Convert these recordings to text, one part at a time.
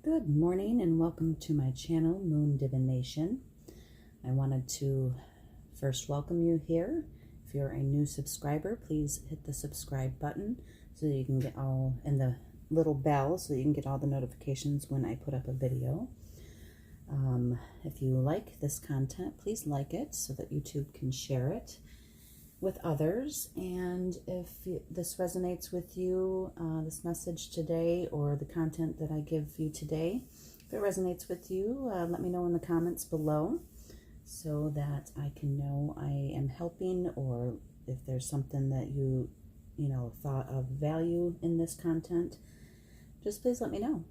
Good morning and welcome to my channel, Moon Divination. I wanted to first welcome you here. If you're a new subscriber, please hit the subscribe button so that you can get all, and the little bell so that you can get all the notifications when I put up a video. If you like this content, please like it so that YouTube can share it with others. And if this resonates with you, this message today or the content that I give you today, if it resonates with you, let me know in the comments below so that I can know I am helping, or if there's something that you thought of value in this content, just please let me know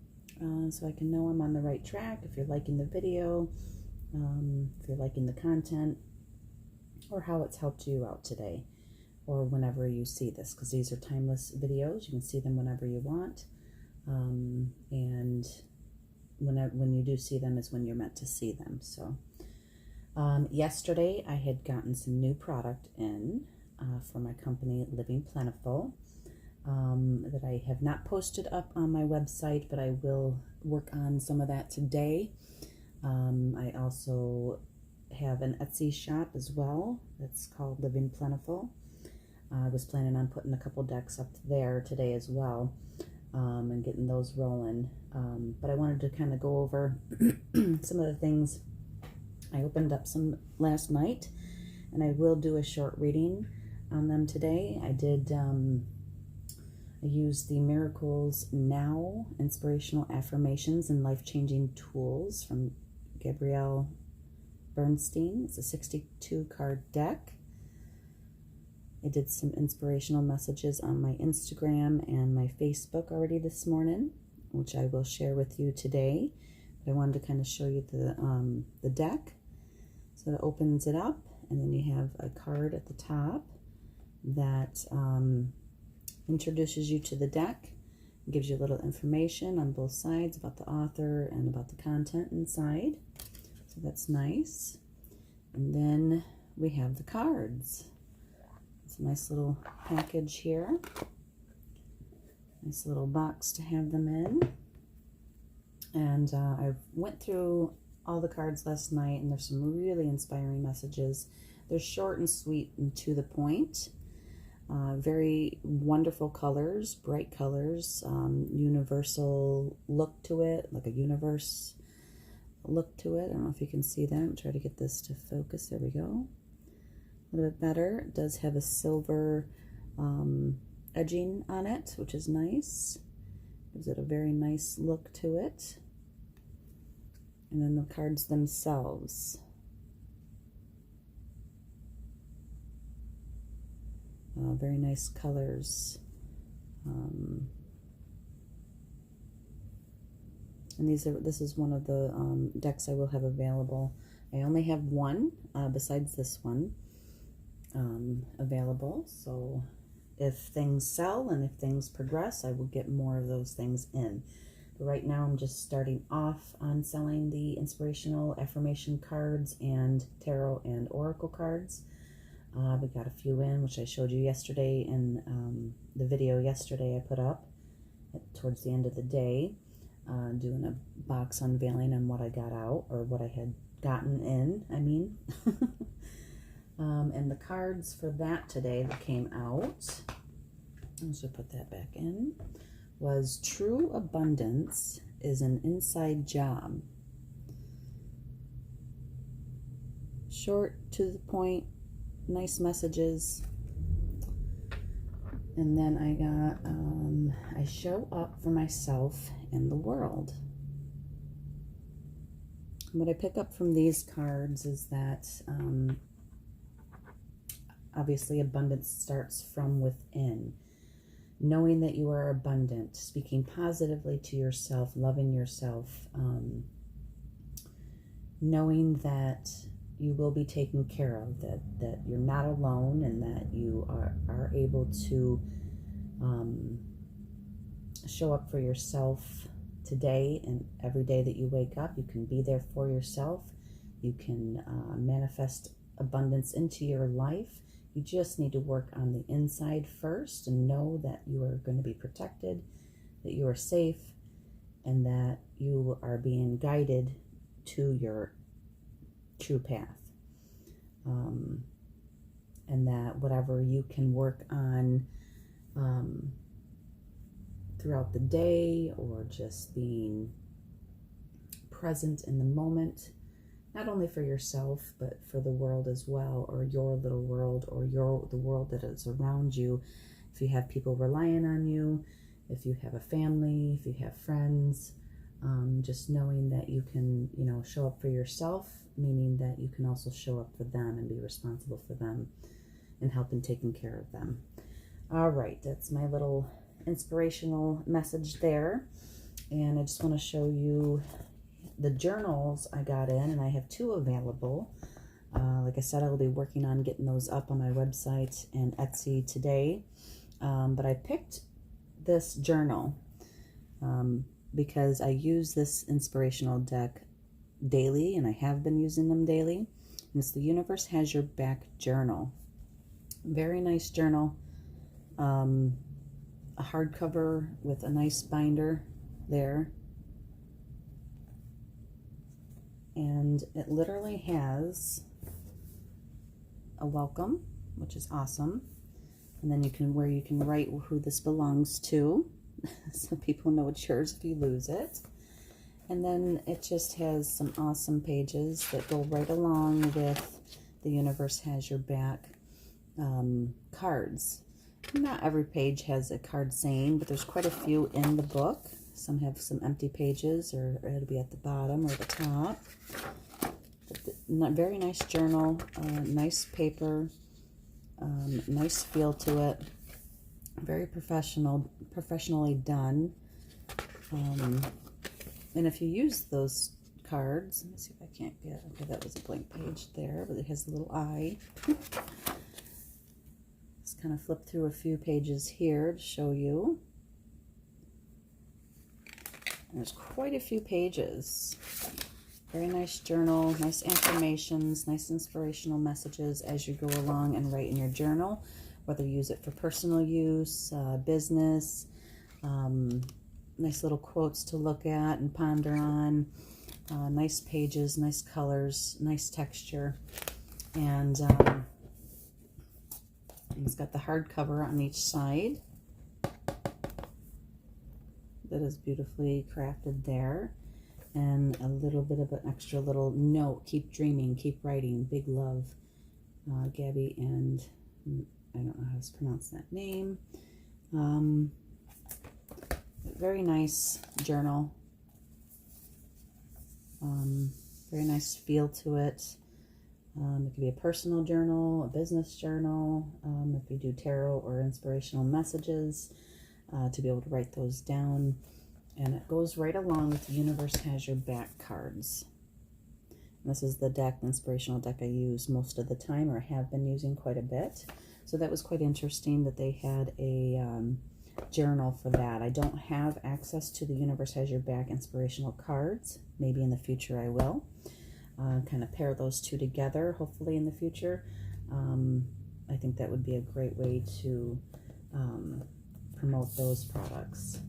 so I can know I'm on the right track. If you're liking the video, if you're liking the content, or how it's helped you out today or whenever you see this, because these are timeless videos. You can see them whenever you want, and when you do see them is when you're meant to see them. So yesterday I had gotten some new product in for my company Living Plentiful that I have not posted up on my website, but I will work on some of that today. I also have an Etsy shop as well that's called Living Plentiful. I was planning on putting a couple decks up there today as well, and getting those rolling, but I wanted to kind of go over some of the things. I opened up some last night and I will do a short reading on them today. I did I used the Miracles Now Inspirational Affirmations and Life-Changing Tools from Gabrielle Bernstein. It's a 62 card deck. I did some inspirational messages on my Instagram and my Facebook already this morning, which I will share with you today. But I wanted to kind of show you the deck. So it opens it up, and then you have a card at the top that introduces you to the deck, gives you a little information on both sides about the author and about the content inside. So that's nice. And then we have the cards. It's a nice little package here. Nice little box to have them in. And I went through all the cards last night, and there's some really inspiring messages. They're short and sweet and to the point. Very wonderful colors, bright colors, universal look to it, like a universe look to it. I don't know if you can see that. I'm trying to get this to focus. There we go. A little bit better. It does have a silver edging on it, which is nice. Gives it a very nice look to it. And then the cards themselves. Very nice colors. And this is one of the decks I will have available. I only have one besides this one available. So if things sell and if things progress, I will get more of those things in. But right now I'm just starting off on selling the inspirational affirmation cards and tarot and oracle cards. We got a few in, which I showed you yesterday in the video yesterday I put up towards the end of the day. Doing a box unveiling on what I got out, or what I had gotten in, I mean. And the cards for that today that came out, I should put that back in, was True Abundance is an Inside Job. Short, to the point, nice messages. And then I got, I show up for myself in the world. What I pick up from these cards is that obviously abundance starts from within. Knowing that you are abundant, speaking positively to yourself, loving yourself, knowing that you will be taken care of, that you're not alone, and that you are able to show up for yourself today and every day that you wake up. You can be there for yourself. You can manifest abundance into your life. You just need to work on the inside first and know that you are going to be protected, that you are safe, and that you are being guided to your true path. And that whatever you can work on throughout the day, or just being present in the moment, not only for yourself, but for the world as well, or your little world, or the world that is around you. If you have people relying on you, if you have a family, if you have friends, just knowing that you can, show up for yourself, meaning that you can also show up for them and be responsible for them and help in taking care of them. All right, that's my little inspirational message there. And I just want to show you the journals I got in, and I have 2 available. Like I said, I will be working on getting those up on my website and Etsy today. But I picked this journal because I use this inspirational deck daily, and I have been using them daily. And it's the Universe Has Your Back journal. Very nice journal. A hardcover with a nice binder there. And it literally has a welcome, which is awesome. And then you can write who this belongs to, so people know it's yours if you lose it. And then it just has some awesome pages that go right along with the Universe Has Your Back cards. Not every page has a card saying, but there's quite a few in the book. Some have some empty pages, or it'll be at the bottom or the top. Very nice journal, nice paper, nice feel to it. Very professionally done. And if you use those cards, let me see if I can't get, okay, that was a blank page there, but it has a little eye. Just kind of flip through a few pages here to show you. There's quite a few pages. Very nice journal, nice affirmations, nice inspirational messages as you go along and write in your journal, whether you use it for personal use, business, nice little quotes to look at and ponder on, nice pages, nice colors, nice texture, and it's got the hardcover on each side that is beautifully crafted there, and a little bit of an extra little note: keep dreaming, keep writing, big love, Gabby, and I don't know how to pronounce that name. Very nice journal, very nice feel to it. It could be a personal journal, a business journal, if you do tarot or inspirational messages, to be able to write those down. And it goes right along with the Universe Has Your Back cards. And this is the deck, the inspirational deck I use most of the time, or have been using quite a bit. So that was quite interesting that they had a journal for that. I don't have access to the Universe Has Your Back inspirational cards. Maybe in the future I will. Kind of pair those two together, hopefully in the future. I think that would be a great way to promote those products.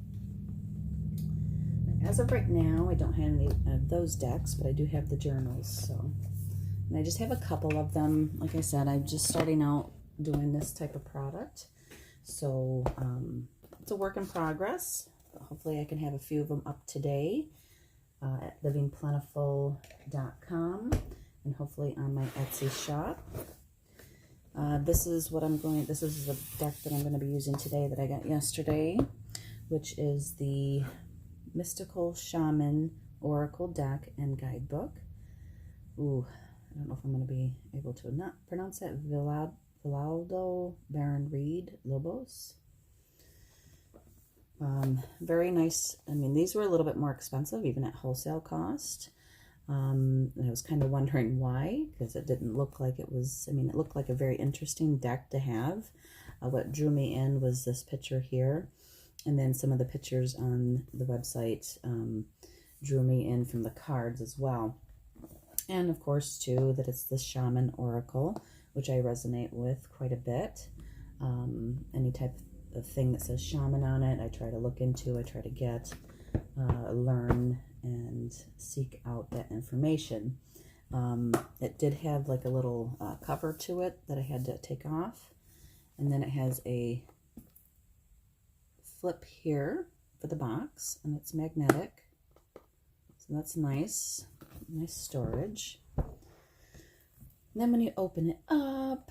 As of right now, I don't have any of those decks, but I do have the journals. So, and I just have a couple of them. Like I said, I'm just starting out doing this type of product. So it's a work in progress. But hopefully I can have a few of them up today at livingplentiful.com, and hopefully on my Etsy shop. This is the deck that I'm going to be using today that I got yesterday, which is the Mystical Shaman Oracle Deck and Guidebook. Ooh, I don't know if I'm going to be able to not pronounce that. Villaldo Baron Reed Lobos. Very nice. I mean, these were a little bit more expensive, even at wholesale cost. And I was kind of wondering why, because it didn't look like it was, I mean, it looked like a very interesting deck to have. What drew me in was this picture here, and then some of the pictures on the website drew me in from the cards as well. And of course, too, that it's the Shaman Oracle, which I resonate with quite a bit. Any type of thing that says shaman on it, I try to look into, I try to get. learn and seek out that information. It did have like a little cover to it that I had to take off, and then it has a flip here for the box, and it's magnetic, so that's nice storage. And then when you open it up,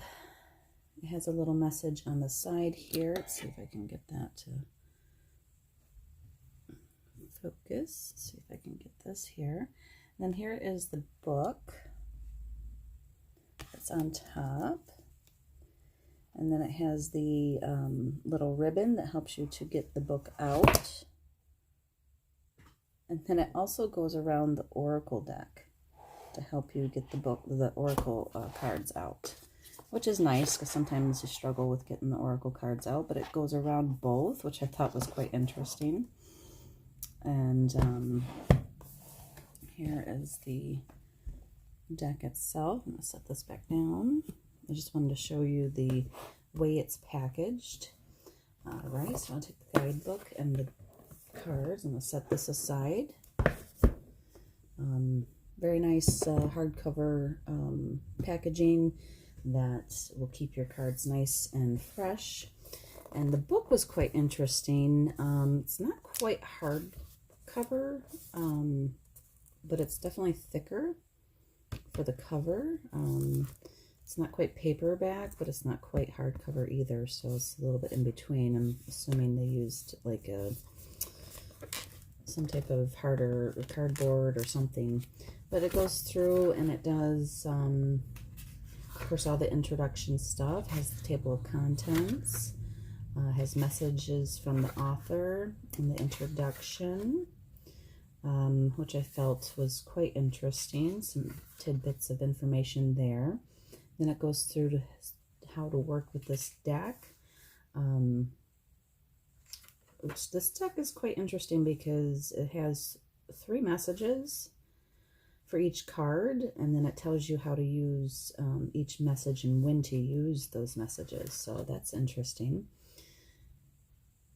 it has a little message on the side here. Let's see if I can get that to focus. Let's see if I can get this here. And then here is the book that's on top. And then it has the little ribbon that helps you to get the book out. And then it also goes around the oracle deck to help you get the oracle cards out, which is nice because sometimes you struggle with getting the oracle cards out, but it goes around both, which I thought was quite interesting. And here is the deck itself. I'm going to set this back down. I just wanted to show you the way it's packaged. Alright, so I'll take the guidebook and the cards. I'm going to set this aside. Very nice hardcover packaging that will keep your cards nice and fresh. And the book was quite interesting. It's not quite hardcover, but it's definitely thicker for the cover. It's not quite paperback, but it's not quite hardcover either, so it's a little bit in between. I'm assuming they used like some type of harder cardboard or something. But it goes through and it does, of course, all the introduction stuff. Has the table of contents, has messages from the author in the introduction, which I felt was quite interesting. Some tidbits of information there. Then it goes through to how to work with this deck. Which this deck is quite interesting because it has 3 messages for each card, and then it tells you how to use each message and when to use those messages, so that's interesting.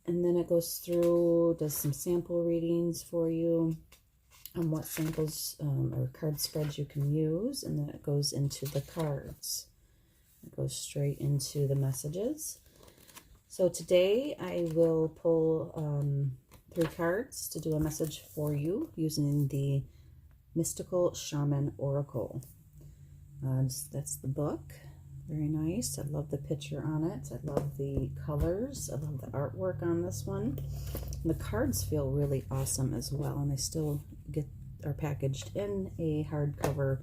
And then it goes through, does some sample readings for you on what samples or card spreads you can use, and then it goes into the cards. It goes straight into the messages. So today I will pull 3 cards to do a message for you using the Mystical Shaman Oracle. That's the book. Very nice. I love the picture on it. I love the colors. I love the artwork on this one. And the cards feel really awesome as well, and they still are packaged in a hardcover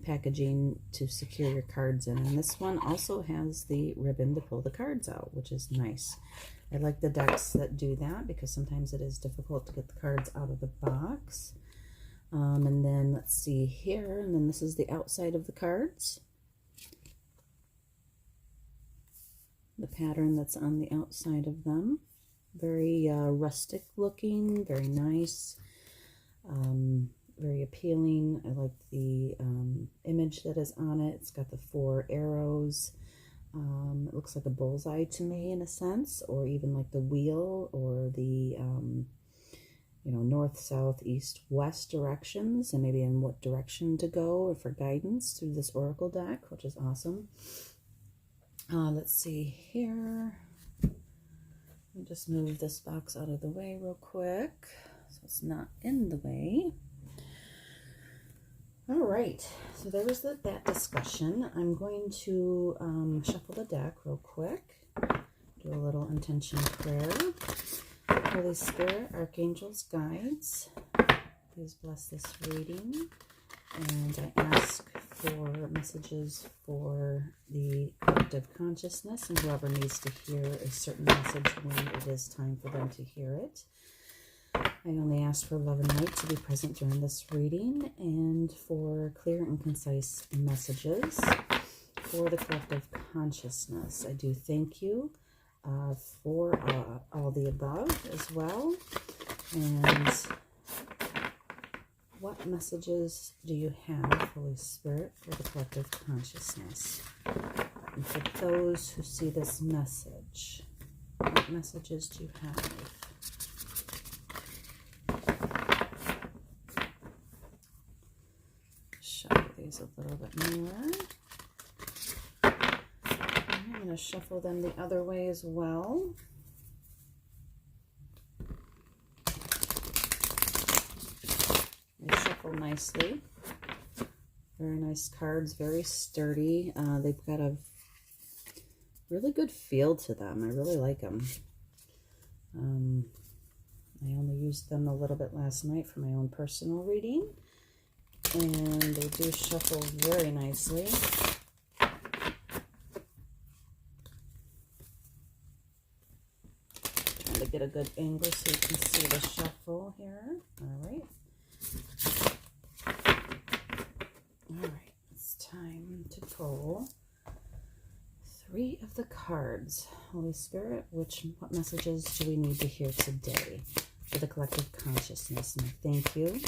packaging to secure your cards in. And this one also has the ribbon to pull the cards out, which is nice. I like the decks that do that because sometimes it is difficult to get the cards out of the box. And then let's see here, and then this is the outside of the cards. The pattern that's on the outside of them. Very rustic looking, very nice, very appealing. I like the image that is on it. It's got the 4 arrows. It looks like a bullseye to me in a sense, or even like the wheel, or the north, south, east, west directions, and maybe in what direction to go for guidance through this oracle deck, which is awesome. Let's see here. I'll just move this box out of the way real quick so it's not in the way. All right, so there was that discussion. I'm going to shuffle the deck real quick, do a little intention prayer. Holy Spirit, Archangels, Guides, please bless this reading. And I ask for messages for the collective consciousness and whoever needs to hear a certain message when it is time for them to hear it. I only ask for love and light to be present during this reading, and for clear and concise messages for the collective consciousness. I do thank you for all the above as well. And what messages do you have, Holy Spirit, for the collective consciousness? And for those who see this message, what messages do you have? cards a little bit more. I'm going to shuffle them the other way as well. They shuffle nicely. Very nice cards, very sturdy. They've got a really good feel to them. I really like them. I only used them a little bit last night for my own personal reading. And they do shuffle very nicely. Trying to get a good angle so you can see the shuffle here. All right. All right, it's time to pull 3 of the cards. Holy Spirit, what messages do we need to hear today for the collective consciousness? And I thank you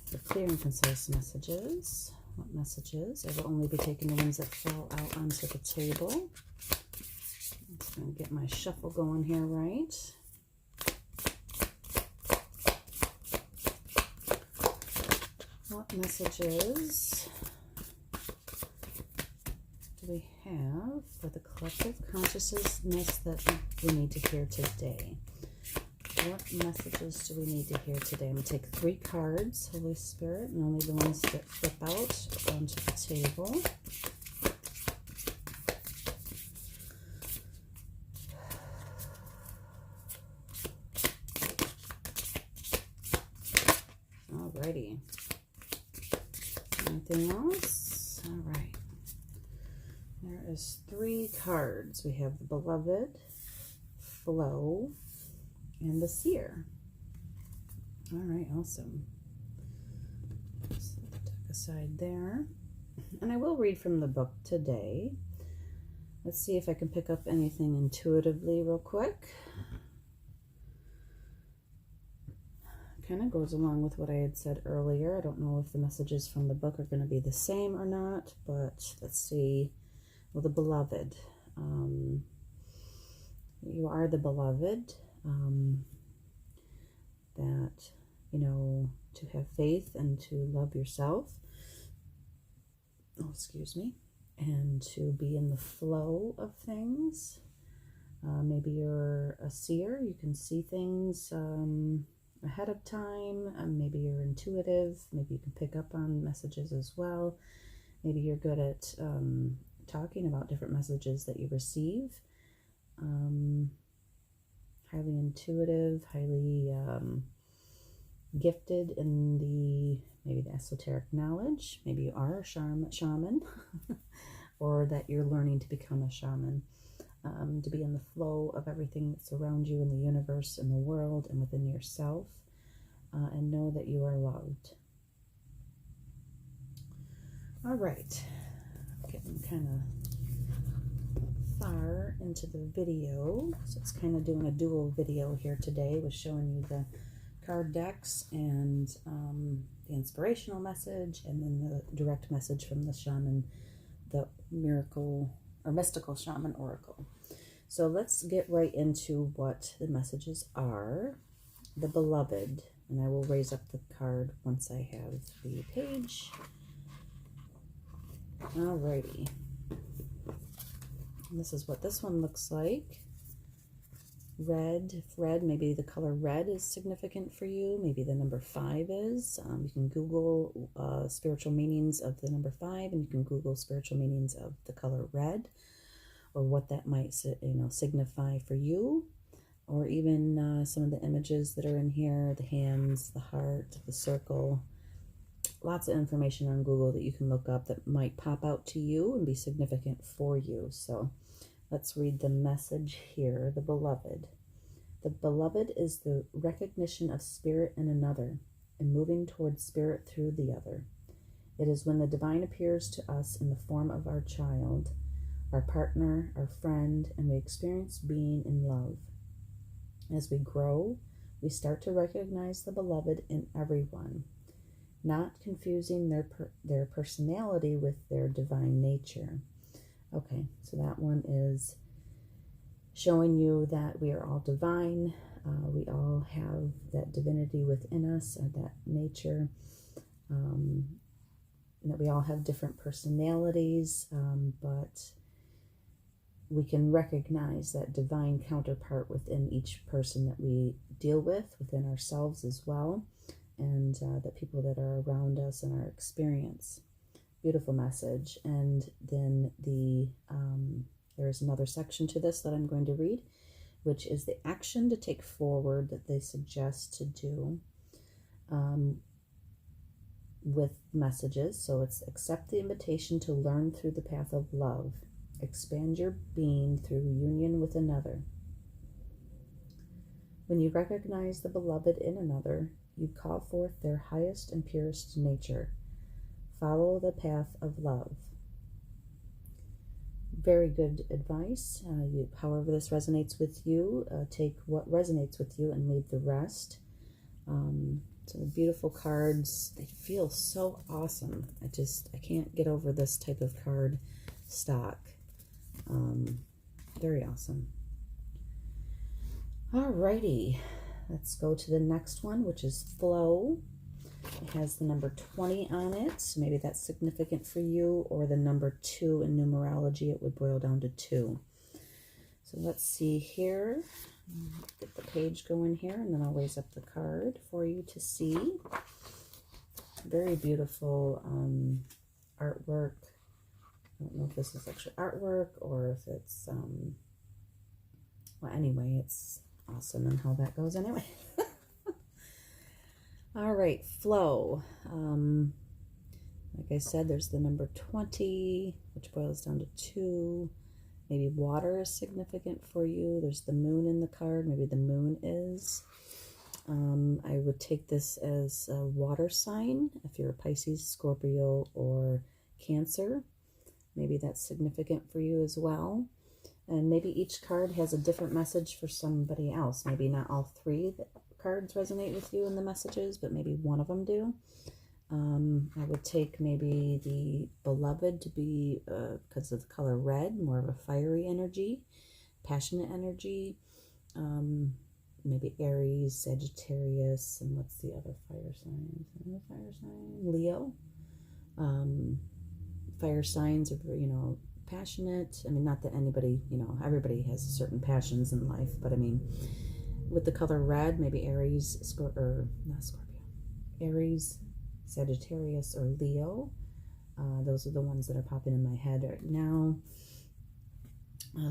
for clear and concise messages. What messages? I will only be taking the ones that fall out onto the table. I'm just going to get my shuffle going here right. What messages do we have for the collective consciousness that we need to hear today? What messages do we need to hear today? I'm going to take 3 cards, Holy Spirit, and only the ones that flip out onto the table. Alrighty. Anything else? All right. There is 3 cards. We have the Beloved, Flow, and the Seer. All right, awesome. Set the deck aside there. And I will read from the book today. Let's see if I can pick up anything intuitively real quick. Kind of goes along with what I had said earlier. I don't know if the messages from the book are going to be the same or not, but let's see. Well, the Beloved. You are the beloved. That, you know, to have faith and to love yourself. Oh, excuse me. And to be in the flow of things. Maybe you're a seer. You can see things ahead of time. Maybe you're intuitive. Maybe you can pick up on messages as well. Maybe you're good at talking about different messages that you receive. Highly intuitive, highly gifted in maybe the esoteric knowledge. Maybe you are a shaman or that you're learning to become a shaman. To be in the flow of everything that's around you in the universe, in the world, and within yourself, and know that you are loved. All right, getting kind of far into the video, so it's kind of doing a dual video here today with showing you the card decks and the inspirational message, and then the direct message from the shaman, the miracle or mystical shaman oracle. So let's get right into what the messages are. The Beloved, and I will raise up the card once I have the page. Alrighty. And this is what this one looks like. Red, if red, maybe the color red is significant for you. Maybe the number 5 is. You can Google spiritual meanings of the number 5, and you can Google spiritual meanings of the color red, or what that might, signify for you, or even some of the images that are in here, the hands, the heart, the circle. Lots of information on Google that you can look up that might pop out to you and be significant for you. So let's read the message here. The Beloved. The Beloved is the recognition of spirit in another and moving towards spirit through the other. It is when the divine appears to us in the form of our child, our partner, our friend, and we experience being in love. As we grow, we start to recognize the Beloved in everyone, not confusing their personality with their divine nature. Okay, so that one is showing you that we are all divine. We all have that divinity within us, that nature. that we all have different personalities, but we can recognize that divine counterpart within each person that we deal with, within ourselves as well, and the people that are around us and our experience. Beautiful message. And then there's another section to this that I'm going to read, which is the action to take forward that they suggest to do with messages. So it's accept the invitation to learn through the path of love. Expand your being through union with another. When you recognize the beloved in another, you call forth their highest and purest nature. Follow the path of love. Very good advice. However this resonates with you, take what resonates with you and leave the rest. So the beautiful cards, they feel so awesome. I can't get over this type of card stock. Very awesome. Alrighty, let's go to the next one, which is flow. It has the number 20 on it. So maybe that's significant for you, or the number 2 in numerology, it would boil down to 2. So let's see here. Get the page going here, and then I'll raise up the card for you to see. Very beautiful artwork. I don't know if this is actually artwork or if it's, well, anyway, it's awesome and how that goes anyway. All right, flow. Like I said, there's the number 20, which boils down to 2. Maybe water is significant for you. There's the moon in the card. Maybe the moon is. I would take this as a water sign. If you're a Pisces, Scorpio, or Cancer, maybe that's significant for you as well. And maybe each card has a different message for somebody else. Maybe not all 3 cards resonate with you in the messages, but maybe one of them do. I would take maybe the beloved to be, because of the color red, more of a fiery energy, passionate energy. Maybe Aries, Sagittarius, and what's the other fire sign? Leo. Fire signs are, passionate. I mean, not that anybody, everybody has certain passions in life, but I mean, with the color red, maybe Aries, Aries, Sagittarius, or Leo. Those are the ones that are popping in my head right now.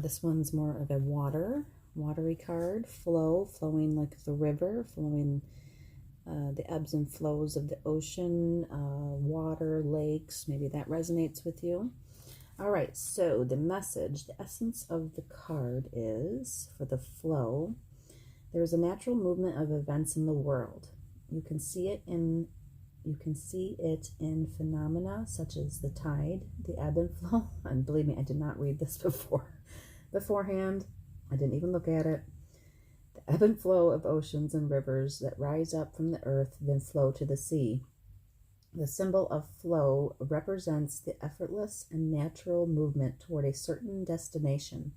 This one's more of a watery card. Flowing like the river, flowing the ebbs and flows of the ocean, water, lakes. Maybe that resonates with you. All right, so the message, the essence of the card is, for the flow, there is a natural movement of events in the world. You can see it in phenomena such as the tide, the ebb and flow. And believe me, I did not read this beforehand. I didn't even look at it. The ebb and flow of oceans and rivers that rise up from the earth, then flow to the sea. The symbol of flow represents the effortless and natural movement toward a certain destination.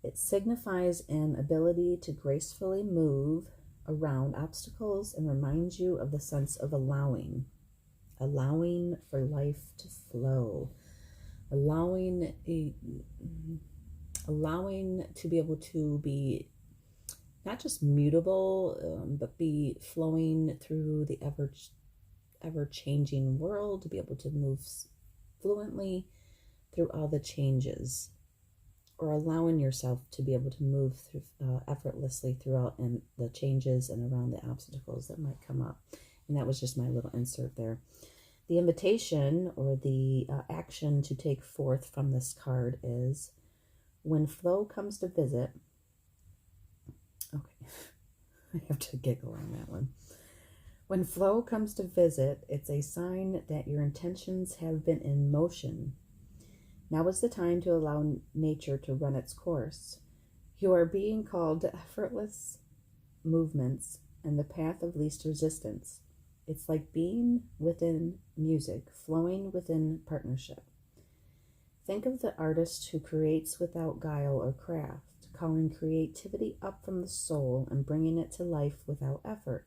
It signifies an ability to gracefully move around obstacles and reminds you of the sense of allowing for life to flow, allowing to be able to be not just mutable, but be flowing through the ever-changing world, to be able to move fluently through all the changes, or allowing yourself to be able to move through, effortlessly throughout and the changes and around the obstacles that might come up. And that was just my little insert there. The invitation, or the action to take forth from this card is, when flow comes to visit, okay, I have to giggle on that one. When flow comes to visit, it's a sign that your intentions have been in motion. Now is the time to allow nature to run its course. You are being called to effortless movements and the path of least resistance. It's like being within music, flowing within partnership. Think of the artist who creates without guile or craft, calling creativity up from the soul and bringing it to life without effort.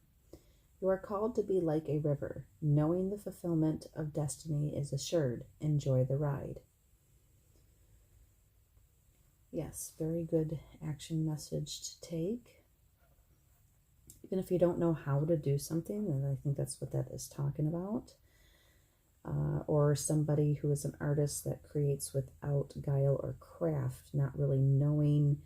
You are called to be like a river, knowing the fulfillment of destiny is assured. Enjoy the ride. Yes, very good action message to take. Even if you don't know how to do something, and I think that's what that is talking about. Or somebody who is an artist that creates without guile or craft, not really knowing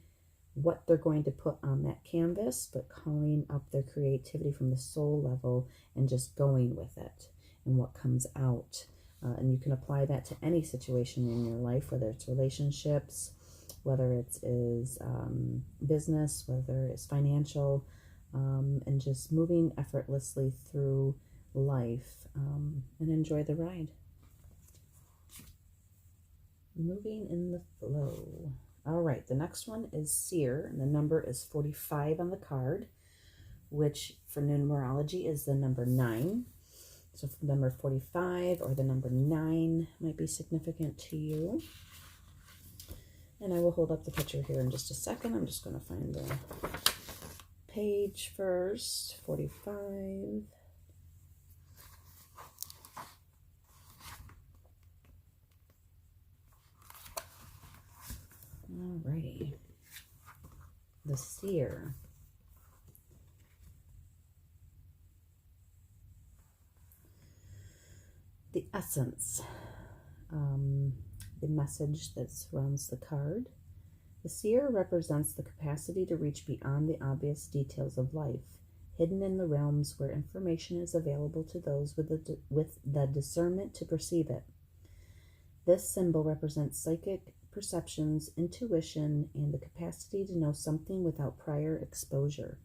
what they're going to put on that canvas, but calling up their creativity from the soul level and just going with it and what comes out. And you can apply that to any situation in your life, whether it's relationships, whether it is business, whether it's financial, and just moving effortlessly through life, and enjoy the ride. Moving in the flow. All right, the next one is Seer, and the number is 45 on the card, which for numerology is the number 9. So the number 45 or the number 9 might be significant to you. And I will hold up the picture here in just a second. I'm just going to find the page first. 45. Alrighty. The Seer. The essence. The message that surrounds the card. The Seer represents the capacity to reach beyond the obvious details of life, hidden in the realms where information is available to those with the discernment to perceive it. This symbol represents psychic perceptions, intuition, and the capacity to know something without prior exposure.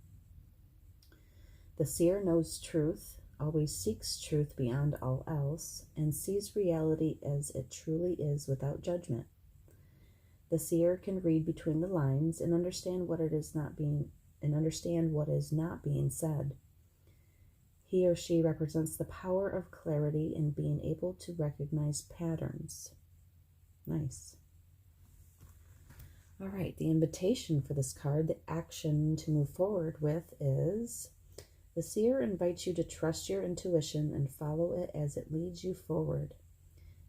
The Seer knows truth, always seeks truth beyond all else, and sees reality as it truly is without judgment. The Seer can read between the lines and understand what is not being said. He or she represents the power of clarity in being able to recognize patterns. Nice. All right, the invitation for this card, the action to move forward with is: the Seer invites you to trust your intuition and follow it as it leads you forward.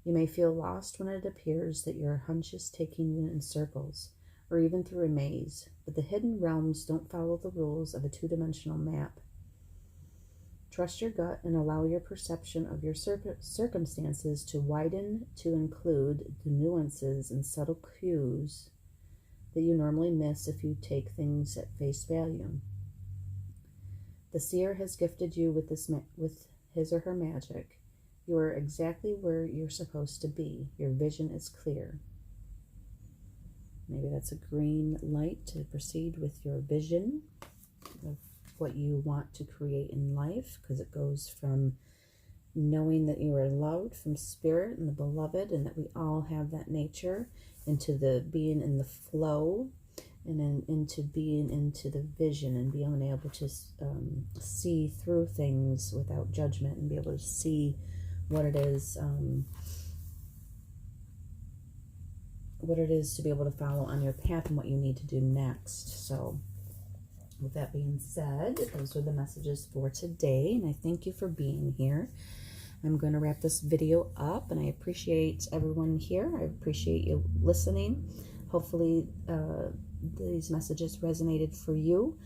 You may feel lost when it appears that your hunch is taking you in circles, or even through a maze, but the hidden realms don't follow the rules of a two-dimensional map. Trust your gut and allow your perception of your circumstances to widen to include the nuances and subtle cues that you normally miss if you take things at face value. The Seer has gifted you with his or her magic. You are exactly where you're supposed to be. Your vision is clear. Maybe that's a green light to proceed with your vision of what you want to create in life, because it goes from knowing that you are loved from spirit and the beloved, and that we all have that nature, into the being in the flow, and then into being into the vision and being able to see through things without judgment, and be able to see what it is to be able to follow on your path and what you need to do next. So with that being said, those are the messages for today, and I thank you for being here. I'm going to wrap this video up, and I appreciate everyone here. I appreciate you listening. Hopefully these messages resonated for you,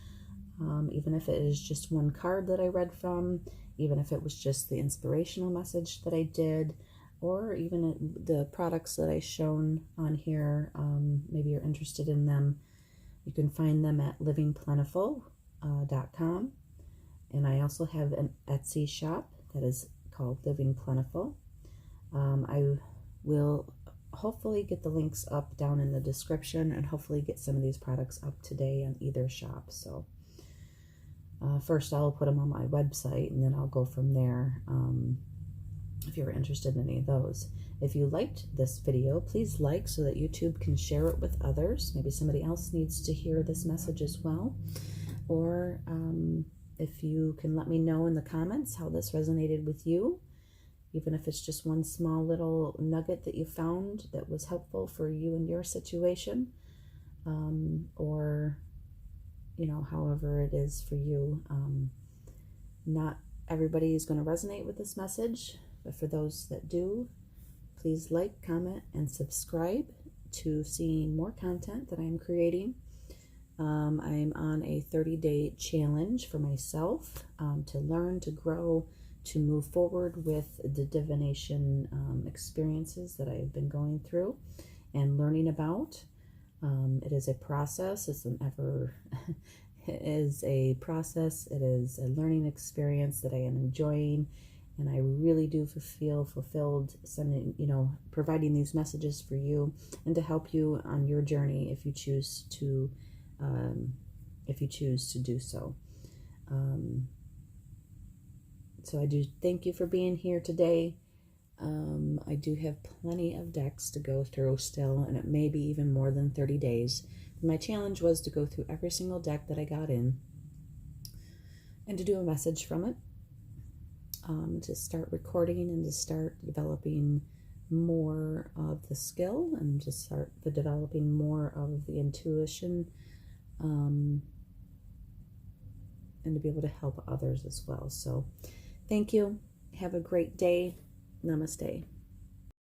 even if it is just one card that I read from, even if it was just the inspirational message that I did, or even the products that I shown on here. Maybe you're interested in them. You can find them at livingplentiful.com, and I also have an Etsy shop that is called Living Plentiful. I will hopefully get the links up down in the description, and hopefully get some of these products up today on either shop. So first I'll put them on my website, and then I'll go from there if you're interested in any of those. If you liked this video, please like so that YouTube can share it with others. Maybe somebody else needs to hear this message as well. Or if you can let me know in the comments how this resonated with you, even if it's just one small little nugget that you found that was helpful for you and your situation, or however it is for you. Not everybody is going to resonate with this message, but for those that do, please like, comment, and subscribe to see more content that I'm creating. I'm on a 30-day challenge for myself to learn, to grow, to move forward with the divination experiences that I've been going through and learning about. It is a process. It's an ever it is a process. It is a learning experience that I am enjoying, and I really do feel fulfilled sending, providing these messages for you and to help you on your journey if you choose to do so. So I do thank you for being here today. I do have plenty of decks to go through still, and it may be even more than 30 days. My challenge was to go through every single deck that I got in and to do a message from it, to start recording and to start developing more of the skill and to start developing more of the intuition, and to be able to help others as well. So thank you. Have a great day. Namaste.